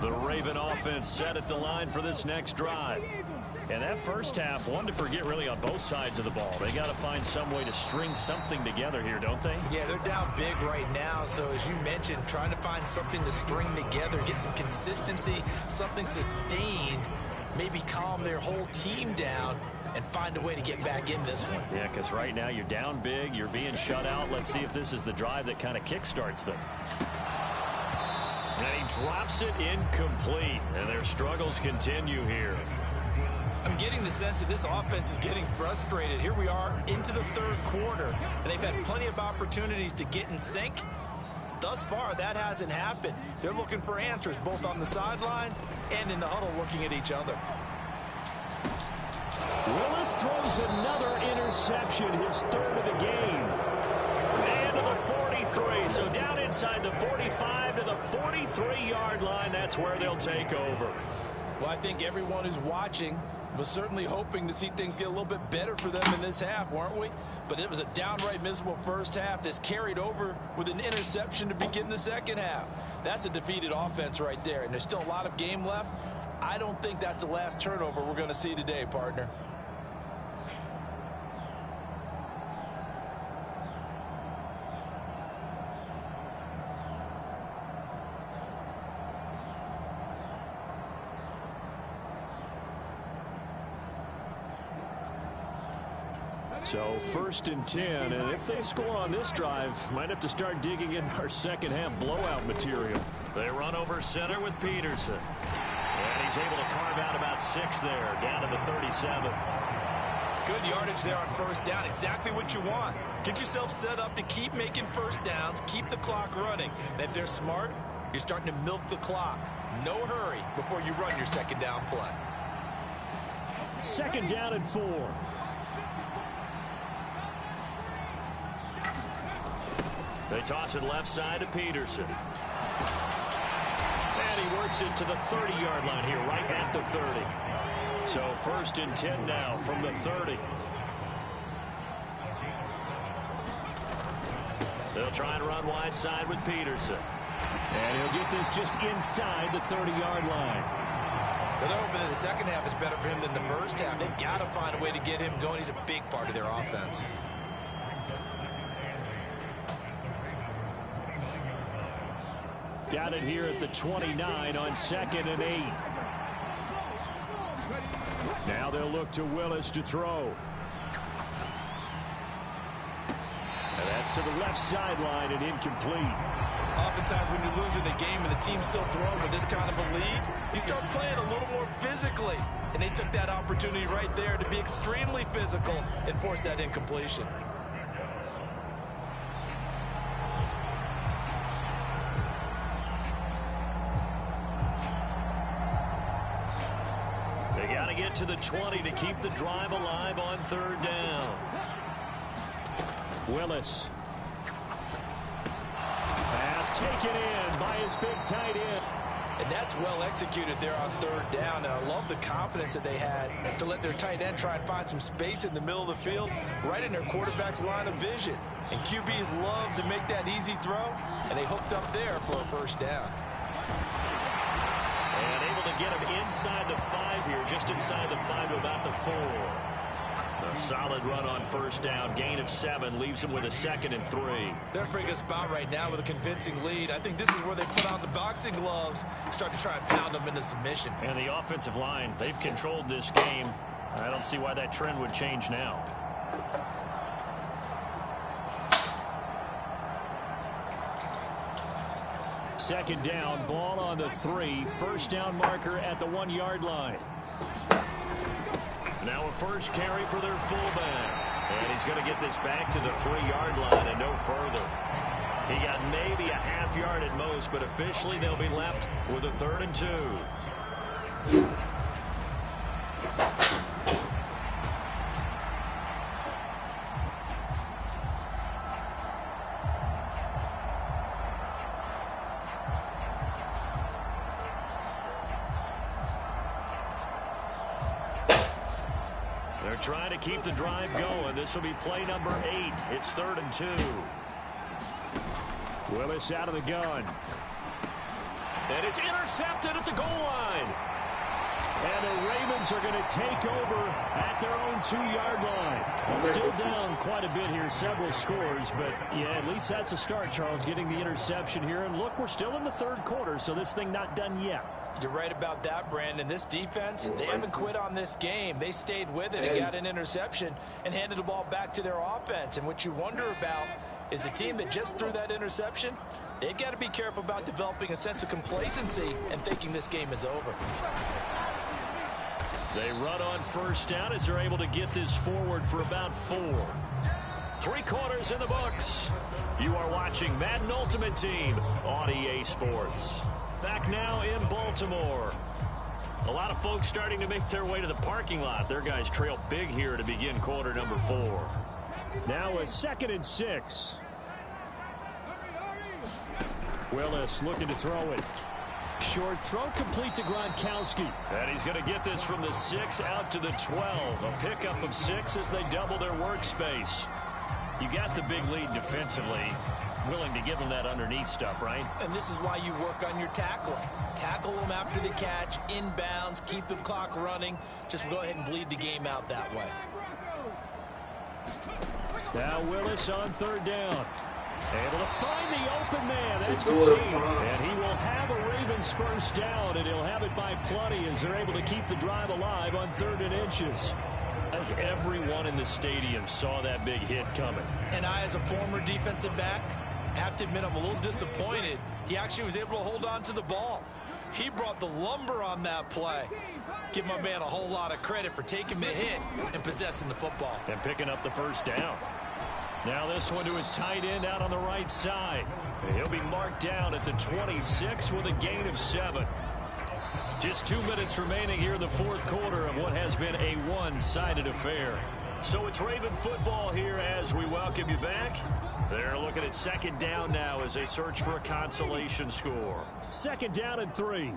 The Raven offense set at the line for this next drive. And that first half, one to forget really on both sides of the ball. They got to find some way to string something together here, don't they? Yeah, they're down big right now. So as you mentioned, trying to find something to string together, get some consistency, something sustained, maybe calm their whole team down and find a way to get back in this one. Yeah, because right now you're down big, you're being shut out. Let's see if this is the drive that kind of kickstarts them. And he drops it incomplete, and their struggles continue here. I'm getting the sense that this offense is getting frustrated. Here we are into the third quarter, and they've had plenty of opportunities to get in sync. Thus far, that hasn't happened. They're looking for answers both on the sidelines and in the huddle looking at each other. Willis throws another interception, his third of the game. And to the 43, so down inside the 45 to the 43-yard line. That's where they'll take over. Well, I think everyone who's watching was certainly hoping to see things get a little bit better for them in this half, weren't we? But it was a downright miserable first half. This carried over with an interception to begin the second half. That's a defeated offense right there, and there's still a lot of game left. I don't think that's the last turnover we're going to see today, partner. So first and 10, and if they score on this drive, might have to start digging in our second half blowout material. They run over center with Peterson. And he's able to carve out about 6 there, down to the 37. Good yardage there on first down, exactly what you want. Get yourself set up to keep making first downs, keep the clock running. And if they're smart, you're starting to milk the clock. No hurry before you run your second down play. Second down and 4. They toss it left side to Peterson. And he works it to the 30-yard line here, right at the 30. So first and 10 now from the 30. They'll try and run wide side with Peterson. And he'll get this just inside the 30-yard line. Well, they're hoping that the second half is better for him than the first half. They've got to find a way to get him going. He's a big part of their offense. Got it here at the 29 on 2nd and 8. Now they'll look to Willis to throw. And that's to the left sideline and incomplete. Oftentimes when you're losing a game and the team's still throwing with this kind of a lead, you start playing a little more physically. And they took that opportunity right there to be extremely physical and force that incompletion. Get to the 20 to keep the drive alive on third down. Willis. Pass taken in by his big tight end. And that's well executed there on third down. And I love the confidence that they had to let their tight end try and find some space in the middle of the field, right in their quarterback's line of vision. And QBs love to make that easy throw, and they hooked up there for a first down. And able to get him inside the 5 here, just inside the 5 to about the 4. A solid run on first down. Gain of 7 leaves him with a 2nd and 3. They're in a pretty good spot right now with a convincing lead. I think this is where they put on the boxing gloves, start to try and pound them into submission. And the offensive line, they've controlled this game. I don't see why that trend would change now. Second down, ball on the 3. First down marker at the 1-yard line. Now a first carry for their fullback. And he's going to get this back to the 3-yard line and no further. He got maybe a half yard at most, but officially they'll be left with a 3rd and 2. They're trying to keep the drive going. This will be play number 8. It's 3rd and 2. Willis out of the gun. And it's intercepted at the goal line. And the Ravens are going to take over at their own 2-yard line. Still down quite a bit here, several scores, but yeah, at least that's a start, Charles, getting the interception here. And look, we're still in the third quarter, so this thing not done yet. You're right about that, Brandon. This defense, they haven't quit on this game. They stayed with it and got an interception and handed the ball back to their offense. And what you wonder about is the team that just threw that interception, they've got to be careful about developing a sense of complacency and thinking this game is over. They run on first down as they're able to get this forward for about 4. 3 quarters in the books. You are watching Madden Ultimate Team on EA Sports. Back now in Baltimore. A lot of folks starting to make their way to the parking lot. Their guys trail big here to begin quarter number 4. Now a 2nd and 6. Willis looking to throw it. Short throw complete to Gronkowski. And he's going to get this from the 6 out to the 12. A pickup of 6 as they double their workspace. You got the big lead defensively. Willing to give them that underneath stuff, right? And this is why you work on your tackling. Tackle them after the catch, inbounds, keep the clock running. Just go ahead and bleed the game out that way. Now Willis on 3rd down. Able to find the open man. That's good. And he will have a Ravens first down, and he'll have it by plenty as they're able to keep the drive alive on 3rd and inches. I think everyone in the stadium saw that big hit coming. And I, as a former defensive back, have to admit I'm a little disappointed. He actually was able to hold on to the ball. He brought the lumber on that play. Give my man a whole lot of credit for taking the hit and possessing the football. And picking up the first down. Now this one to his tight end out on the right side. He'll be marked down at the 26 with a gain of 7. Just 2 minutes remaining here in the 4th quarter of what has been a one-sided affair. So it's Raven football here as we welcome you back. They're looking at 2nd down now as they search for a consolation score. 2nd down and 3.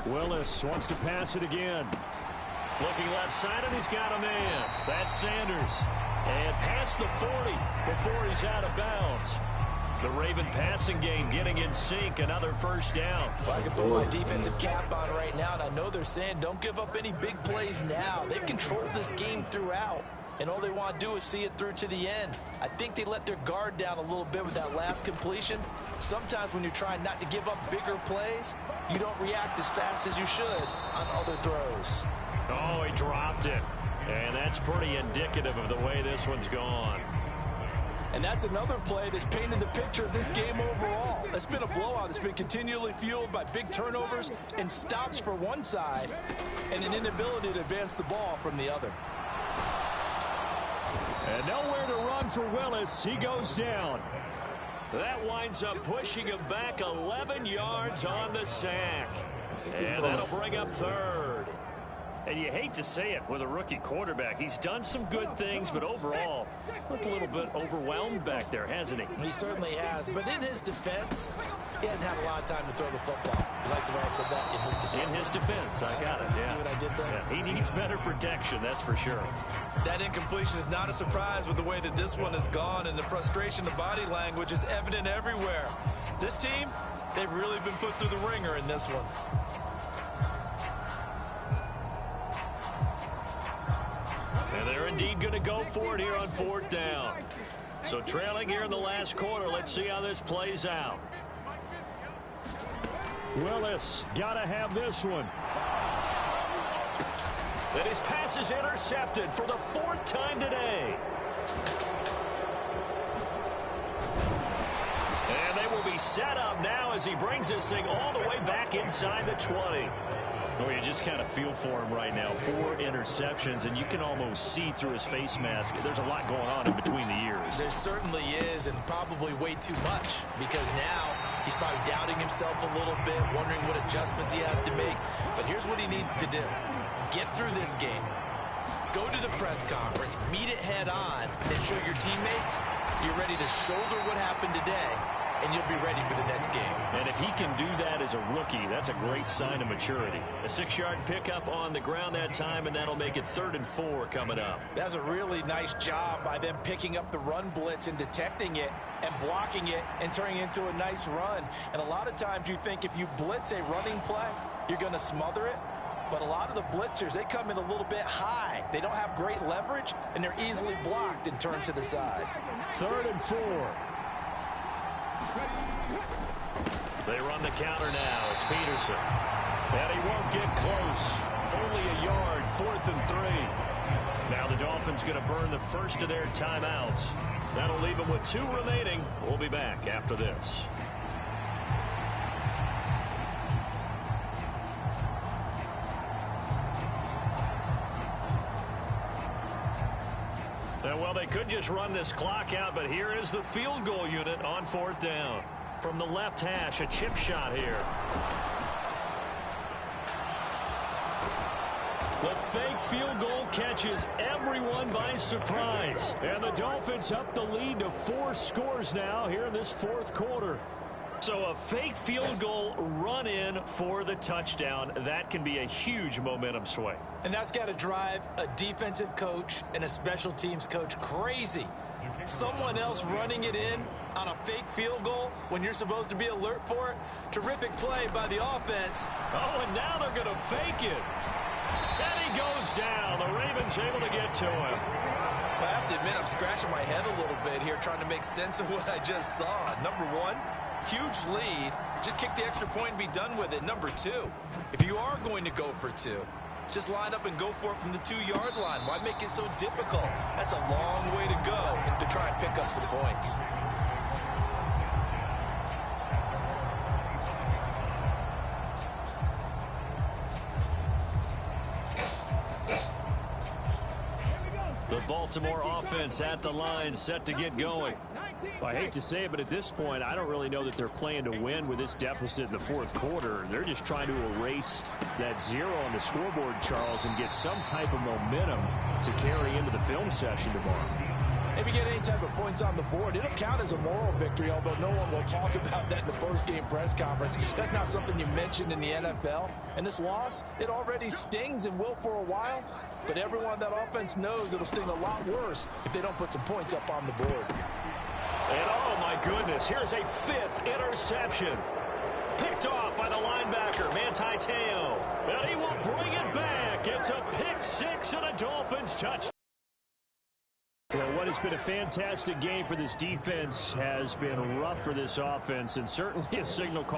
Willis wants to pass it again. Looking left side, and he's got a man. That's Sanders. And past the 40 before he's out of bounds. The Raven passing game getting in sync. Another first down. Well, I can put my defensive cap on right now, and I know they're saying don't give up any big plays now. They've controlled this game throughout, and all they want to do is see it through to the end. I think they let their guard down a little bit with that last completion. Sometimes when you're trying not to give up bigger plays, you don't react as fast as you should on other throws. Oh, he dropped it. And that's pretty indicative of the way this one's gone. And that's another play that's painted the picture of this game overall. It's been a blowout. It's been continually fueled by big turnovers and stops for one side and an inability to advance the ball from the other. And nowhere to run for Willis. He goes down. That winds up pushing him back 11 yards on the sack. And that'll bring up 3rd. And you hate to say it with a rookie quarterback. He's done some good things, but overall, looked a little bit overwhelmed back there, hasn't he? He certainly has. But in his defense, he hasn't had a lot of time to throw the football. You like the way I said that? In his defense. In his defense, I got it. Yeah. See what I did there? Yeah, he needs better protection, that's for sure. That incompletion is not a surprise with the way that this one has gone, and the frustration, the body language is evident everywhere. This team, they've really been put through the ringer in this one. And they're indeed going to go for it here on 4th down. So trailing here in the last quarter. Let's see how this plays out. Willis got to have this one. And his pass is intercepted for the 4th time today. And they will be set up now as he brings this thing all the way back inside the 20. Oh, you just kind of feel for him right now. 4 interceptions, and you can almost see through his face mask. There's a lot going on in between the ears. There certainly is, and probably way too much, because now he's probably doubting himself a little bit, wondering what adjustments he has to make. But here's what he needs to do. Get through this game. Go to the press conference, meet it head on, and show your teammates you're ready to shoulder what happened today and you'll be ready for the next game. And if he can do that as a rookie, that's a great sign of maturity. A 6-yard pickup on the ground that time, and that'll make it 3rd and 4 coming up. That's a really nice job by them picking up the run blitz and detecting it and blocking it and turning it into a nice run. And a lot of times you think if you blitz a running play, you're going to smother it. But a lot of the blitzers, they come in a little bit high. They don't have great leverage, and they're easily blocked and turned to the side. 3rd and 4. They run the counter now. It's Peterson. And he won't get close. Only a yard, 4th and 3. Now the Dolphins going to burn the first of their timeouts. That'll leave them with 2 remaining. We'll be back after this. Well, they could just run this clock out, but here is the field goal unit on 4th down. From the left hash, a chip shot here. The fake field goal catches everyone by surprise. And the Dolphins up the lead to 4 scores now here in this 4th quarter. So a fake field goal run in for the touchdown. That can be a huge momentum swing. And that's got to drive a defensive coach and a special teams coach crazy. Someone else running it in on a fake field goal when you're supposed to be alert for it. Terrific play by the offense. Oh, and now they're going to fake it. And he goes down. The Ravens able to get to him. I have to admit, I'm scratching my head a little bit here trying to make sense of what I just saw. Number one, huge lead. Just kick the extra point and be done with it. Number 2, if you are going to go for 2, just line up and go for it from the 2-yard line. Why make it so difficult? That's a long way to go to try and pick up some points. The Baltimore offense at the line, set to get going. Well, I hate to say it, but at this point, I don't really know that they're playing to win with this deficit in the 4th quarter. They're just trying to erase that 0 on the scoreboard, Charles, and get some type of momentum to carry into the film session tomorrow. If you get any type of points on the board, it'll count as a moral victory, although no one will talk about that in the post-game press conference. That's not something you mentioned in the NFL. And this loss, it already stings and will for a while, but everyone on that offense knows it'll sting a lot worse if they don't put some points up on the board. And oh my goodness, here's a 5th interception. Picked off by the linebacker, Manti Te'o. And he will bring it back. It's a pick 6 and a Dolphins touchdown. Well, what has been a fantastic game for this defense has been rough for this offense, and certainly a signal call